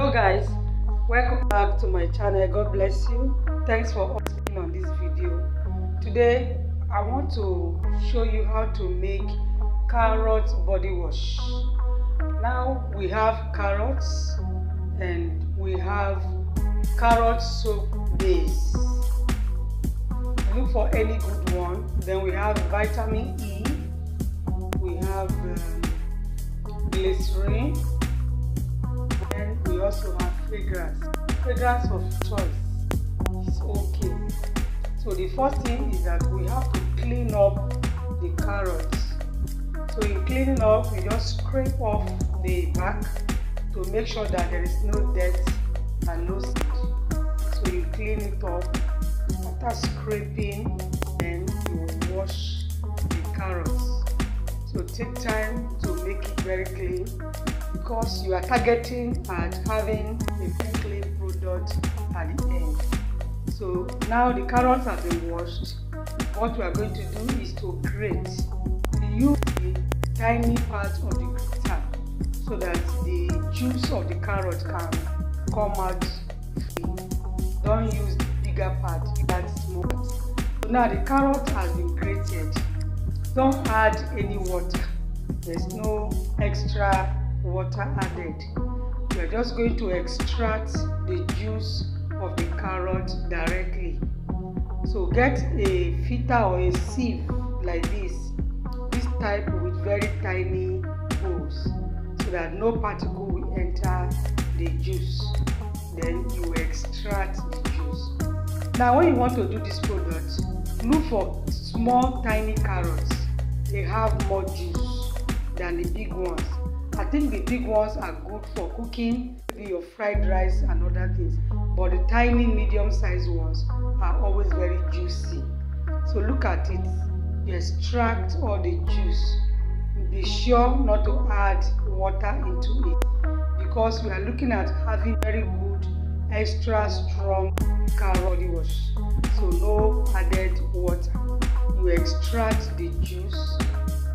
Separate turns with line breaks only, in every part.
Hello guys, welcome back to my channel. God bless you. Thanks for being on this video. Today I want to show you how to make carrot body wash. Now we have carrots and we have carrot soap base. Look for any good one. Then we have vitamin E, we have glycerin, and we also have fragrance of choice. It's okay. So the first thing is that we have to clean up the carrots. So in cleaning up, we just scrape off the back to make sure that there is no dirt and no seed. So you clean it up. After scraping, then you wash the carrots. So take time to make it very clean because you are targeting at having a very clean product at the end. So now the carrots have been washed. What we are going to do is to grate. Use the tiny part of the grater so that the juice of the carrot can come out free. Don't use the bigger part, that small part. So now the carrot has been grated. Don't add any water. There's no extra water added. We are just going to extract the juice of the carrot directly. So get a filter or a sieve like this type with very tiny holes so that no particle will enter the juice. Then you extract the juice. Now when you want to do this product, look for small tiny carrots. They have more juice than the big ones. I think the big ones are good for cooking, maybe your fried rice and other things, but the tiny medium-sized ones are always very juicy. So look at it. You extract all the juice. Be sure not to add water into it because we are looking at having very good, extra strong carrot body wash. So no added water. You extract the juice,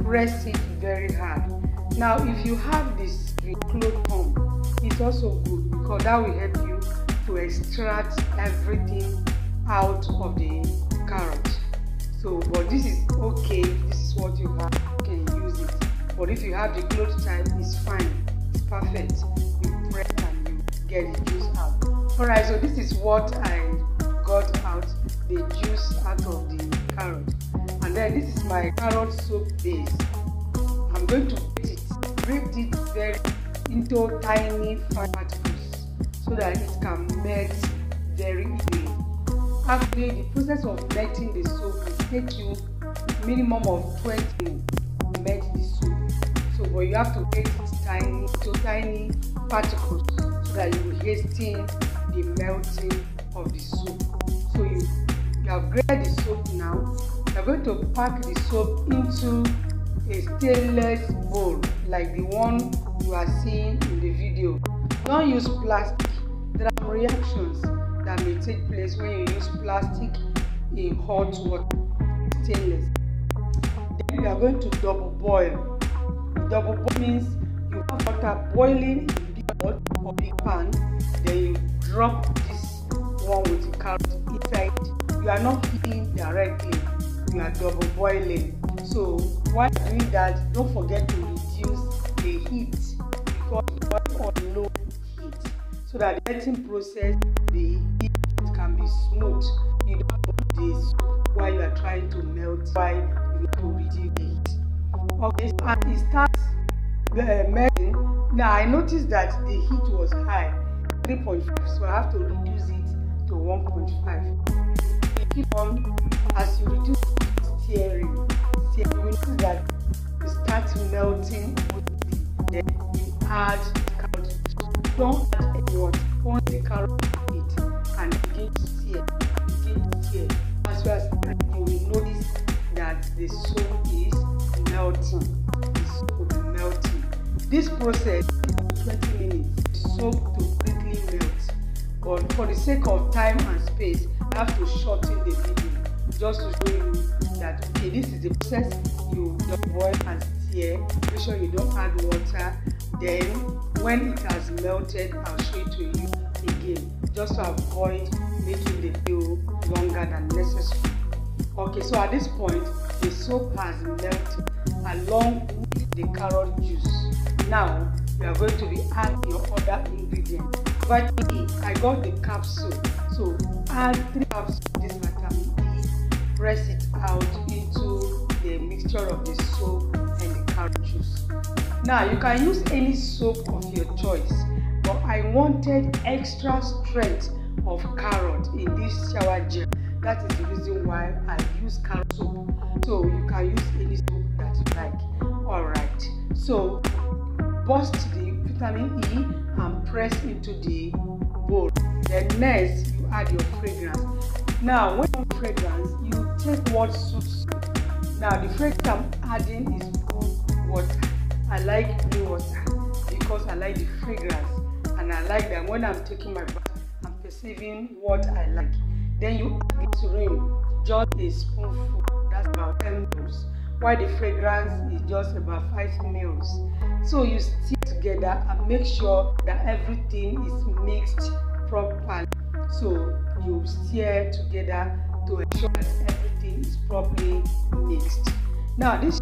press it very hard. Now if you have this clothes pump, it's also good because that will help you to extract everything out of the carrot. So, but this is okay, this is what you have, you can use it. But if you have the clothes type, it's fine, it's perfect. You press and you get the juice out. Alright, so this is what I got out, the juice out of the carrot. And then this is my carrot soap base. I'm going to grate it very into tiny fine particles so that it can melt very easily. Actually, the process of melting the soap will take you minimum of 20 minutes to melt the soap. So, but you have to make it tiny particles so that you will hasten the melting of the soap. So you have grated the soap now. You are going to pack the soap into a stainless bowl like the one you are seeing in the video. Don't use plastic. There are reactions that may take place when you use plastic in hot water. Stainless. Then you are going to double boil. Double boil means you have water boiling in a big pot or big pan. Then you drop this one with the carrot inside. You are not heating directly. You are double boiling. So while doing that, don't forget to reduce the heat because you boil on low heat so that the melting process, the heat can be smooth. You don't put this while you are trying to melt, while you have to reduce the heat. Okay, so as it starts melting, now I noticed that the heat was high, 3.5, so I have to reduce it to 1.5. You keep on, as you reduce stirring, you will notice that it starts melting, then you add carrot. Don't add any water, only the carrot heat and begin to stir. As well as you will notice that the soap is melting. The soap will be melting. This process is 20 minutes. The soap to quickly melt. But for the sake of time and space, I have to shorten the video just to show you that okay, this is the process. You just boil and stir. Make sure you don't add water. Then when it has melted, I'll show it to you again, just to avoid making the video longer than necessary. Okay, so at this point the soap has melted along with the carrot juice. Now we are going to be adding your other ingredients. Vitamin E, I got the capsule, so add 3 capsules of this vitamin E, press it out into the mixture of the soap and the carrot juice. Now you can use any soap of your choice, but I wanted extra strength of carrot in this shower gel. That is the reason why I use carrot soap. So you can use any soap that you like. Alright, so burst the vitamin E and press into the bowl. Then next you add your fragrance. Now when you fragrance, you take what suits you. Now the fragrance I'm adding is water. I like blue water because I like the fragrance, and I like that when I'm taking my bath, I'm perceiving what I like. Then you add glycerin, just a spoonful, that's about 10 ml, while the fragrance is just about 5 ml. So you stir together and make sure that everything is mixed properly. So you stir together to ensure that everything is properly mixed. Now this is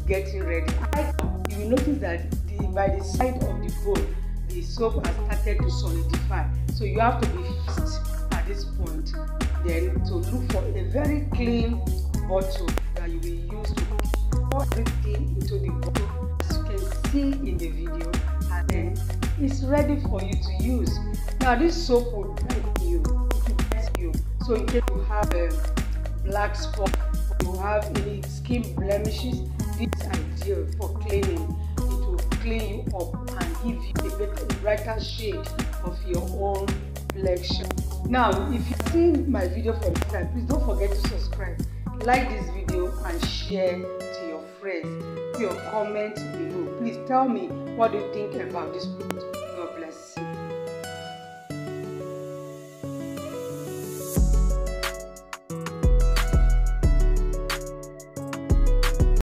getting ready. You will notice that by the side of the bowl, the soap has started to solidify. So you have to be fast at this point. Then to look for a very clean bottle that you will use to pour everything into the bottle, as you can see in the video, and then it's ready for you to use. Now this soap will bite you. It will bite you. So in case you have a black spot, or you have any skin blemishes, this is ideal for cleaning. It will clean you up and give you a better, brighter shade of your own complexion. Now, if you've seen my video for the time, please don't forget to subscribe, like this video, and share to your friends. Your comment below. Please tell me what you think about this product.